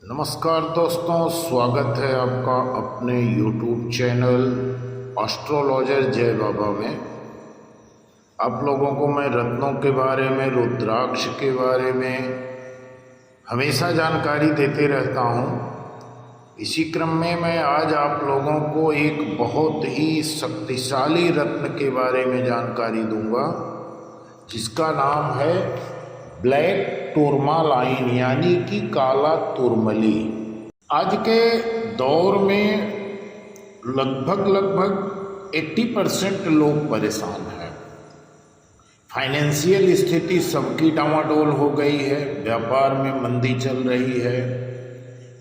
नमस्कार दोस्तों, स्वागत है आपका अपने YouTube चैनल एस्ट्रोलॉजर जय बाबा में। आप लोगों को मैं रत्नों के बारे में, रुद्राक्ष के बारे में हमेशा जानकारी देते रहता हूँ। इसी क्रम में मैं आज आप लोगों को एक बहुत ही शक्तिशाली रत्न के बारे में जानकारी दूंगा, जिसका नाम है ब्लैक टूरमालाइन यानी कि काला तुरमली। आज के दौर में लगभग 80% लोग परेशान हैं। फाइनेंशियल स्थिति सबकी डामाडोल हो गई है, व्यापार में मंदी चल रही है,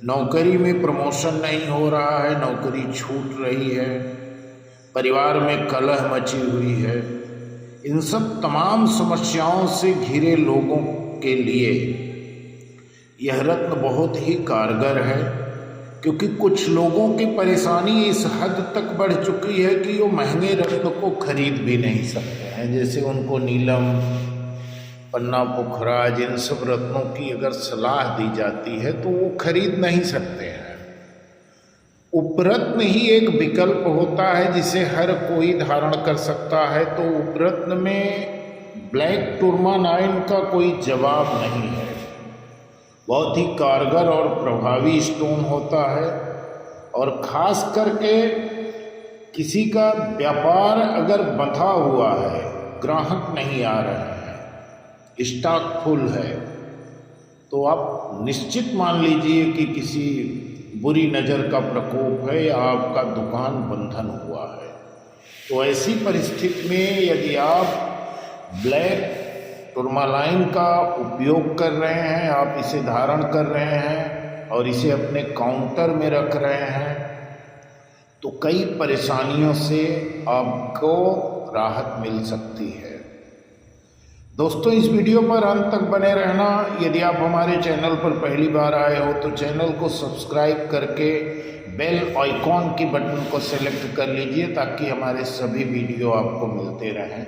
नौकरी में प्रमोशन नहीं हो रहा है, नौकरी छूट रही है, परिवार में कलह मची हुई है। इन सब तमाम समस्याओं से घिरे लोगों के लिए यह रत्न बहुत ही कारगर है, क्योंकि कुछ लोगों की परेशानी इस हद तक बढ़ चुकी है कि वो महंगे रत्न को खरीद भी नहीं सकते हैं। जैसे उनको नीलम, पन्ना पुखराज, इन सब रत्नों की अगर सलाह दी जाती है तो वो खरीद नहीं सकते हैं। उपरत्न ही एक विकल्प होता है जिसे हर कोई धारण कर सकता है। तो उपरत्न में ब्लैक टूरमालाइन का कोई जवाब नहीं है। बहुत ही कारगर और प्रभावी स्टोन होता है, और ख़ास करके किसी का व्यापार अगर बंधा हुआ है, ग्राहक नहीं आ रहे हैं, स्टॉक फुल है, तो आप निश्चित मान लीजिए कि किसी बुरी नज़र का प्रकोप है या आपका दुकान बंधन हुआ है। तो ऐसी परिस्थिति में यदि आप ब्लैक टूरमालाइन का उपयोग कर रहे हैं, आप इसे धारण कर रहे हैं और इसे अपने काउंटर में रख रहे हैं, तो कई परेशानियों से आपको राहत मिल सकती है। दोस्तों, इस वीडियो पर अंत तक बने रहना। यदि आप हमारे चैनल पर पहली बार आए हो तो चैनल को सब्सक्राइब करके बेल आइकॉन की बटन को सेलेक्ट कर लीजिए, ताकि हमारे सभी वीडियो आपको मिलते रहें।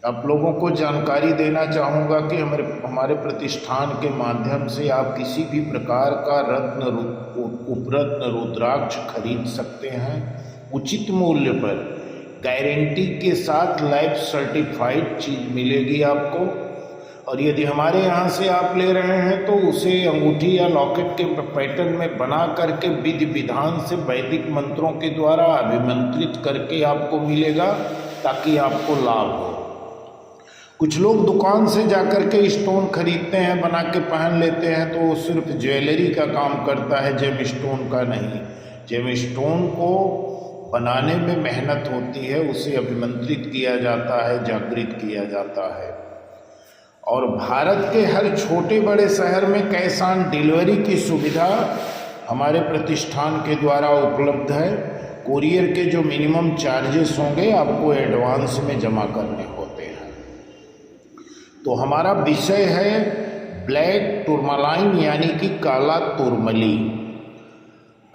आप लोगों को जानकारी देना चाहूँगा कि हमारे प्रतिष्ठान के माध्यम से आप किसी भी प्रकार का रत्न, उपरत्न, रुद्राक्ष खरीद सकते हैं उचित मूल्य पर। गारंटी के साथ लैब सर्टिफाइड चीज़ मिलेगी आपको। और यदि हमारे यहाँ से आप ले रहे हैं तो उसे अंगूठी या लॉकेट के पैटर्न में बना करके विधि विधान से वैदिक मंत्रों के द्वारा अभिमंत्रित करके आपको मिलेगा, ताकि आपको लाभ हो। कुछ लोग दुकान से जाकर के स्टोन खरीदते हैं, बना के पहन लेते हैं, तो वो सिर्फ ज्वेलरी का काम करता है, जेम स्टोन का नहीं। जेम स्टोन को बनाने में मेहनत होती है, उसे अभिमंत्रित किया जाता है, जागृत किया जाता है। और भारत के हर छोटे बड़े शहर में कैश ऑन डिलीवरी की सुविधा हमारे प्रतिष्ठान के द्वारा उपलब्ध है। कुरियर के जो मिनिमम चार्जेस होंगे आपको एडवांस में जमा करने होते हैं। तो हमारा विषय है ब्लैक टूरमालाइन यानी कि काला तुरमली।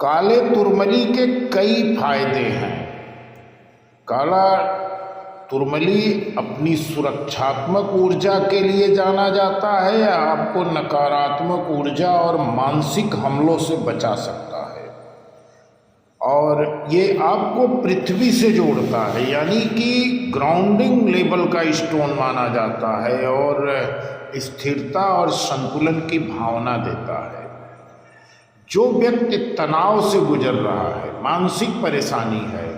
काले तुरमली के कई फायदे हैं। काला तुरमली अपनी सुरक्षात्मक ऊर्जा के लिए जाना जाता है, या आपको नकारात्मक ऊर्जा और मानसिक हमलों से बचा सकता है। और ये आपको पृथ्वी से जोड़ता है, यानी कि ग्राउंडिंग लेवल का स्टोन माना जाता है, और स्थिरता और संतुलन की भावना देता है। जो व्यक्ति तनाव से गुजर रहा है, मानसिक परेशानी है,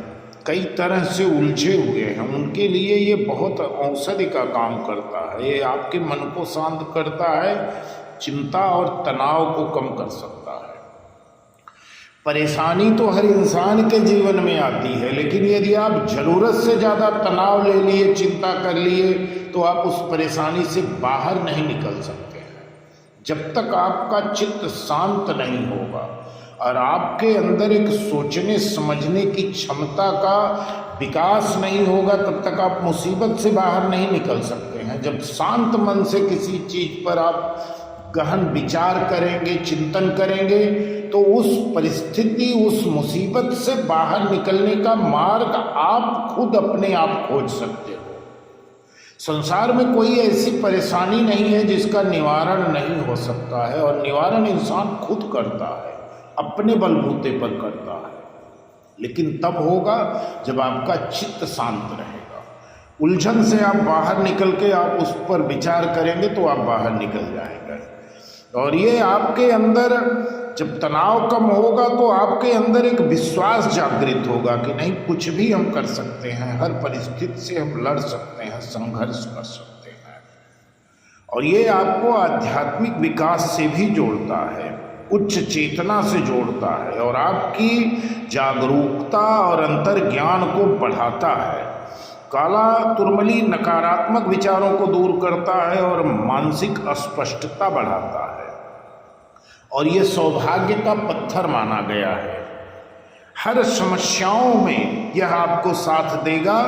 कई तरह से उलझे हुए हैं, उनके लिए ये बहुत औषधि का काम करता है। ये आपके मन को शांत करता है, चिंता और तनाव को कम कर सकता है। परेशानी तो हर इंसान के जीवन में आती है, लेकिन यदि आप ज़रूरत से ज़्यादा तनाव ले लिए, चिंता कर लिए, तो आप उस परेशानी से बाहर नहीं निकल सकते। जब तक आपका चित्त शांत नहीं होगा और आपके अंदर एक सोचने समझने की क्षमता का विकास नहीं होगा, तब तक आप मुसीबत से बाहर नहीं निकल सकते हैं। जब शांत मन से किसी चीज़ पर आप गहन विचार करेंगे, चिंतन करेंगे, तो उस परिस्थिति, उस मुसीबत से बाहर निकलने का मार्ग आप खुद अपने आप खोज सकते हो। संसार में कोई ऐसी परेशानी नहीं है जिसका निवारण नहीं हो सकता है, और निवारण इंसान खुद करता है, अपने बलबूते पर करता है। लेकिन तब होगा जब आपका चित्त शांत रहेगा। उलझन से आप बाहर निकल के आप उस पर विचार करेंगे तो आप बाहर निकल जाएंगे। और ये आपके अंदर जब तनाव कम होगा तो आपके अंदर एक विश्वास जागृत होगा कि नहीं, कुछ भी हम कर सकते हैं, हर परिस्थिति से हम लड़ सकते हैं, संघर्ष कर सकते हैं। और ये आपको आध्यात्मिक विकास से भी जोड़ता है, उच्च चेतना से जोड़ता है, और आपकी जागरूकता और अंतर ज्ञान को बढ़ाता है। काला तुरमली नकारात्मक विचारों को दूर करता है और मानसिक अस्पष्टता बढ़ाता है, और ये सौभाग्य का पत्थर माना गया है। हर समस्याओं में यह आपको साथ देगा।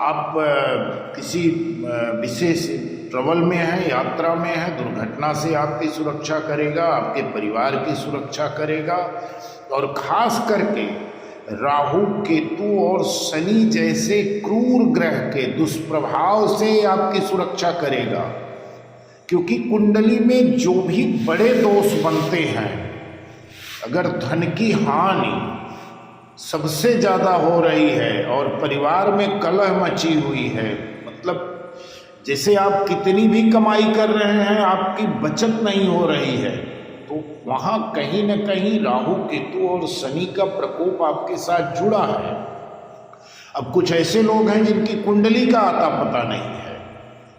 आप किसी विशेष ट्रबल में हैं, यात्रा में हैं, दुर्घटना से आपकी सुरक्षा करेगा, आपके परिवार की सुरक्षा करेगा, और खास करके राहु, केतु और शनि जैसे क्रूर ग्रह के दुष्प्रभाव से आपकी सुरक्षा करेगा। क्योंकि कुंडली में जो भी बड़े दोष बनते हैं, अगर धन की हानि सबसे ज़्यादा हो रही है और परिवार में कलह मची हुई है, मतलब जैसे आप कितनी भी कमाई कर रहे हैं आपकी बचत नहीं हो रही है, तो वहाँ कहीं न कहीं राहु, केतु और शनि का प्रकोप आपके साथ जुड़ा है। अब कुछ ऐसे लोग हैं जिनकी कुंडली का आता पता नहीं है,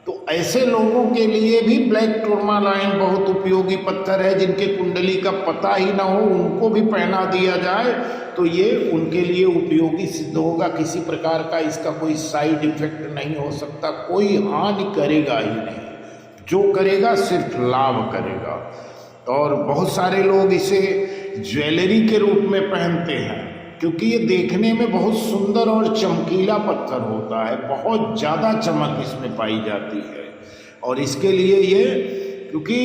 तो ऐसे लोगों के लिए भी ब्लैक टूरमालाइन बहुत उपयोगी पत्थर है। जिनके कुंडली का पता ही ना हो, उनको भी पहना दिया जाए तो ये उनके लिए उपयोगी सिद्ध होगा। किसी प्रकार का इसका कोई साइड इफेक्ट नहीं हो सकता, कोई हानि करेगा ही नहीं, जो करेगा सिर्फ लाभ करेगा। और बहुत सारे लोग इसे ज्वेलरी के रूप में पहनते हैं, क्योंकि ये देखने में बहुत सुंदर और चमकीला पत्थर होता है, बहुत ज़्यादा चमक इसमें पाई जाती है। और इसके लिए ये, क्योंकि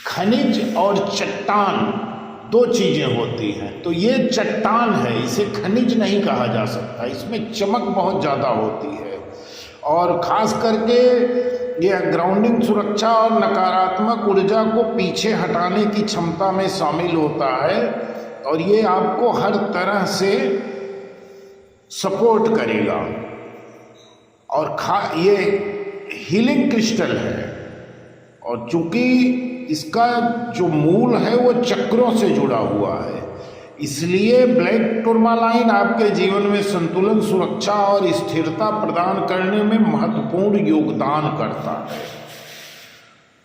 खनिज और चट्टान दो चीज़ें होती हैं, तो ये चट्टान है, इसे खनिज नहीं कहा जा सकता, इसमें चमक बहुत ज़्यादा होती है। और ख़ास करके ये ग्राउंडिंग, सुरक्षा और नकारात्मक ऊर्जा को पीछे हटाने की क्षमता में शामिल होता है, और ये आपको हर तरह से सपोर्ट करेगा। और ये हीलिंग क्रिस्टल है, और चूंकि इसका जो मूल है वो चक्रों से जुड़ा हुआ है, इसलिए ब्लैक टूरमालाइन आपके जीवन में संतुलन, सुरक्षा और स्थिरता प्रदान करने में महत्वपूर्ण योगदान करता है।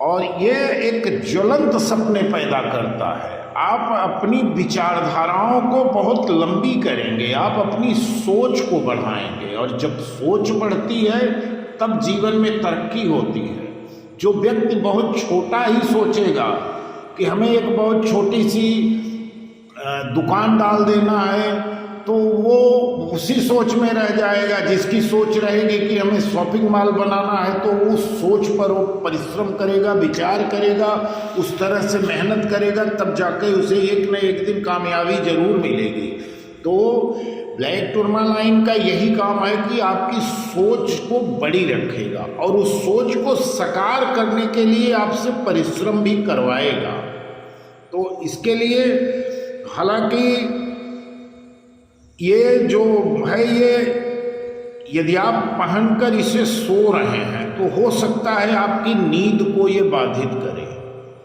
और ये एक ज्वलंत सपने पैदा करता है। आप अपनी विचारधाराओं को बहुत लंबी करेंगे, आप अपनी सोच को बढ़ाएंगे, और जब सोच बढ़ती है तब जीवन में तरक्की होती है। जो व्यक्ति बहुत छोटा ही सोचेगा कि हमें एक बहुत छोटी सी दुकान डाल देना है, तो वो उसी सोच में रह जाएगा। जिसकी सोच रहेगी कि हमें शॉपिंग मॉल बनाना है, तो वो सोच पर वो परिश्रम करेगा, विचार करेगा, उस तरह से मेहनत करेगा, तब जाके उसे एक न एक दिन कामयाबी जरूर मिलेगी। तो ब्लैक टूरमालाइन का यही काम है कि आपकी सोच को बड़ी रखेगा, और उस सोच को साकार करने के लिए आपसे परिश्रम भी करवाएगा। तो इसके लिए हालांकि ये जो है, ये यदि आप पहनकर इसे सो रहे हैं तो हो सकता है आपकी नींद को ये बाधित करे।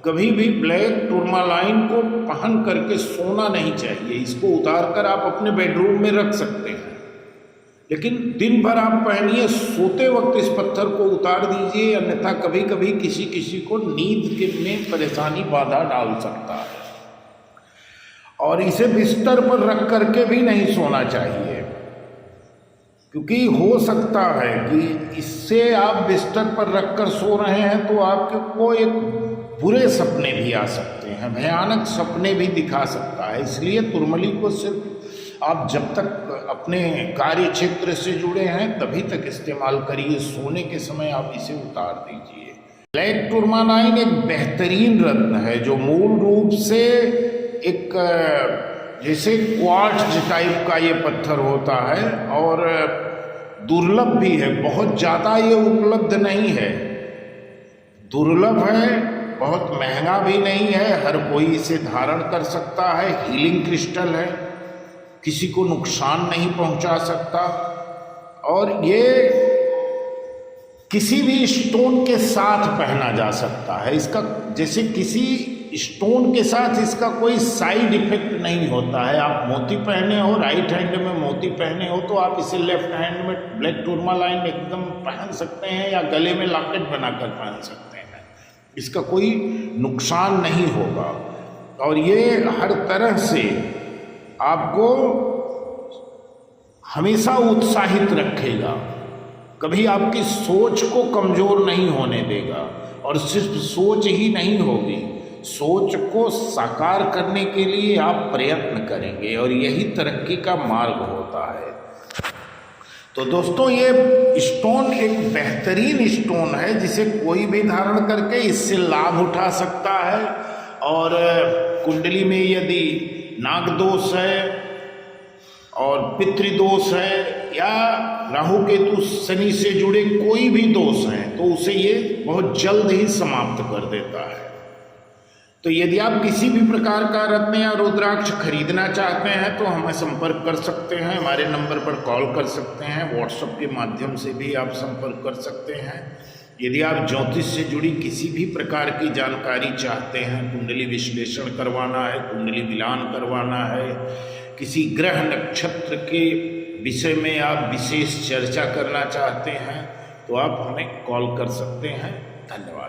कभी भी ब्लैक टूरमालाइन को पहन करके सोना नहीं चाहिए। इसको उतार कर आप अपने बेडरूम में रख सकते हैं, लेकिन दिन भर आप पहनिए, सोते वक्त इस पत्थर को उतार दीजिए, अन्यथा कभी कभी किसी किसी को नींद में परेशानी, बाधा डाल सकता है। और इसे बिस्तर पर रख करके भी नहीं सोना चाहिए, क्योंकि हो सकता है कि इससे आप बिस्तर पर रखकर सो रहे हैं तो आपको एक बुरे सपने भी आ सकते हैं, भयानक सपने भी दिखा सकता है। इसलिए तुरमली को सिर्फ आप जब तक अपने कार्य क्षेत्र से जुड़े हैं तभी तक इस्तेमाल करिए, सोने के समय आप इसे उतार दीजिए। ब्लैक टूरमालाइन एक बेहतरीन रत्न है जो मूल रूप से एक जैसे क्वार्ट्ज टाइप का ये पत्थर होता है, और दुर्लभ भी है, बहुत ज़्यादा ये उपलब्ध नहीं है, दुर्लभ है, बहुत महंगा भी नहीं है, हर कोई इसे धारण कर सकता है। हीलिंग क्रिस्टल है, किसी को नुकसान नहीं पहुंचा सकता, और ये किसी भी स्टोन के साथ पहना जा सकता है। इसका जैसे किसी स्टोन के साथ इसका कोई साइड इफेक्ट नहीं होता है। आप मोती पहने हो, राइट हैंड में मोती पहने हो, तो आप इसे लेफ्ट हैंड में ब्लैक टूरमालाइन एकदम पहन सकते हैं, या गले में लॉकेट बनाकर पहन सकते हैं, इसका कोई नुकसान नहीं होगा। और ये हर तरह से आपको हमेशा उत्साहित रखेगा, कभी आपकी सोच को कमजोर नहीं होने देगा। और सिर्फ सोच ही नहीं होगी, सोच को साकार करने के लिए आप प्रयत्न करेंगे, और यही तरक्की का मार्ग होता है। तो दोस्तों, ये स्टोन एक बेहतरीन स्टोन है जिसे कोई भी धारण करके इससे लाभ उठा सकता है। और कुंडली में यदि नाग दोष है और पितृदोष है, या राहु केतु शनि से जुड़े कोई भी दोष हैं, तो उसे ये बहुत जल्द ही समाप्त कर देता है। तो यदि आप किसी भी प्रकार का रत्न या रुद्राक्ष खरीदना चाहते हैं तो हमें संपर्क कर सकते हैं, हमारे नंबर पर कॉल कर सकते हैं, व्हाट्सएप के माध्यम से भी आप संपर्क कर सकते हैं। यदि आप ज्योतिष से जुड़ी किसी भी प्रकार की जानकारी चाहते हैं, कुंडली विश्लेषण करवाना है, कुंडली मिलान करवाना है, किसी ग्रह नक्षत्र के विषय में आप विशेष चर्चा करना चाहते हैं, तो आप हमें कॉल कर सकते हैं। धन्यवाद।